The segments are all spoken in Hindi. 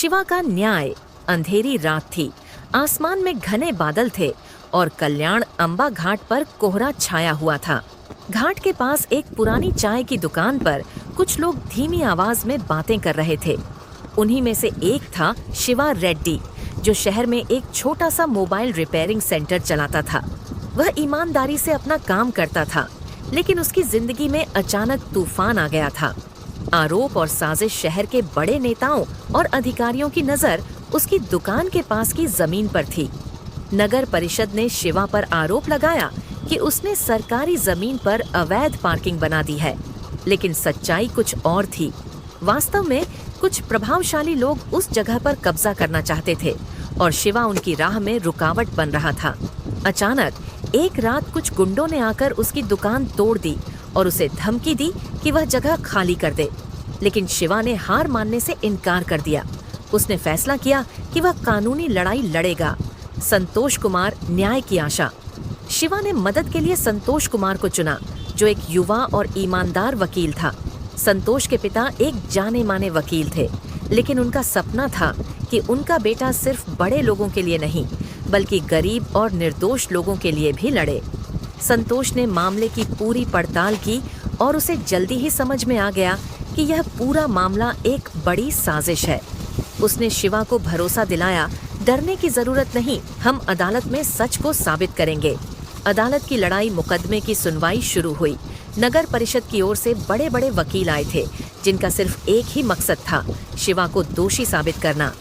शिवा का न्याय। अंधेरी रात थी, आसमान में घने बादल थे और कल्याण अंबा घाट पर कोहरा छाया हुआ था। घाट के पास एक पुरानी चाय की दुकान पर कुछ लोग धीमी आवाज में बातें कर रहे थे। उन्हीं में से एक था शिवा रेड्डी, जो शहर में एक छोटा सा मोबाइल रिपेयरिंग सेंटर चलाता था। वह ईमानदारी से अपना काम करता था, लेकिन उसकी जिंदगी में अचानक तूफान आ गया था। आरोप और साजिश शहर के बड़े नेताओं और अधिकारियों की नजर उसकी दुकान के पास की जमीन पर थी। नगर परिषद ने शिवा पर आरोप लगाया कि उसने सरकारी जमीन पर अवैध पार्किंग बना दी है, लेकिन सच्चाई कुछ और थी। वास्तव में कुछ प्रभावशाली लोग उस जगह पर कब्जा करना चाहते थे और शिवा उनकी राह में रुकावट बन रहा था। अचानक एक रात कुछ गुंडों ने आकर उसकी दुकान तोड़ दी और उसे धमकी दी कि वह जगह खाली कर दे, लेकिन शिवा ने हार मानने से इनकार कर दिया। उसने फैसला किया कि वह कानूनी लड़ाई लड़ेगा। संतोष कुमार, न्याय की आशा। शिवा ने मदद के लिए संतोष कुमार को चुना, जो एक युवा और ईमानदार वकील था। संतोष के पिता एक जाने माने वकील थे, लेकिन उनका सपना था कि उनका बेटा सिर्फ बड़े लोगों के लिए नहीं, बल्कि गरीब और निर्दोष लोगों के लिए भी लड़े। संतोष ने मामले की पूरी पड़ताल की और उसे जल्दी ही समझ में आ गया कि यह पूरा मामला एक बड़ी साजिश है। उसने शिवा को भरोसा दिलाया, डरने की जरूरत नहीं, हम अदालत में सच को साबित करेंगे। अदालत की लड़ाई मुकदमे की सुनवाई शुरू हुई। नगर परिषद की ओर से बड़े बड़े वकील आए थे, जिनका सिर्फ एक ही मकसद था, शिवा को दोषी साबित करना।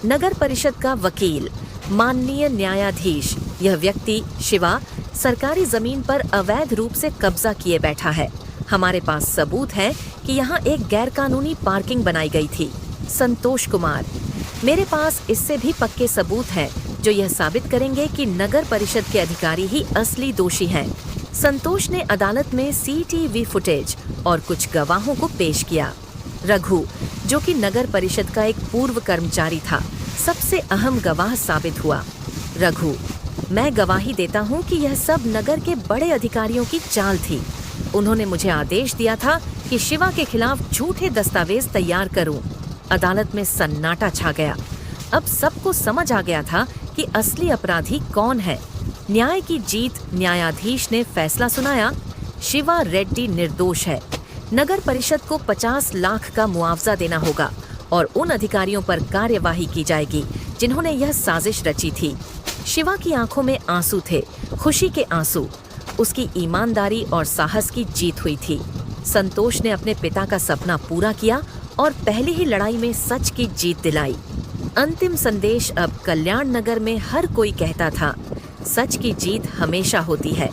नगर परिषद का वकील, माननीय न्यायाधीश, यह व्यक्ति शिवा सरकारी जमीन पर अवैध रूप से कब्जा किए बैठा है। हमारे पास सबूत है कि यहाँ एक गैरकानूनी पार्किंग बनाई गई थी। संतोष कुमार, मेरे पास इससे भी पक्के सबूत हैं जो यह साबित करेंगे कि नगर परिषद के अधिकारी ही असली दोषी हैं। संतोष ने अदालत में सीसीटीवी फुटेज और कुछ गवाहों को पेश किया। रघु, जो कि नगर परिषद का एक पूर्व कर्मचारी था, सबसे अहम गवाह साबित हुआ। रघु, मैं गवाही देता हूँ कि यह सब नगर के बड़े अधिकारियों की चाल थी। उन्होंने मुझे आदेश दिया था कि शिवा के खिलाफ झूठे दस्तावेज तैयार करूं। अदालत में सन्नाटा छा गया। अब सबको समझ आ गया था कि असली अपराधी कौन है। न्याय की जीत। न्यायाधीश ने फैसला सुनाया, शिवा रेड्डी निर्दोष है। नगर परिषद को 50 लाख का मुआवजा देना होगा और उन अधिकारियों पर कार्यवाही की जाएगी जिन्होंने यह साजिश रची थी। शिवा की आंखों में आंसू थे, खुशी के आंसू। उसकी ईमानदारी और साहस की जीत हुई थी। संतोष ने अपने पिता का सपना पूरा किया और पहली ही लड़ाई में सच की जीत दिलाई। अंतिम संदेश अब कल्याण नगर में हर कोई कहता था, सच की जीत हमेशा होती है।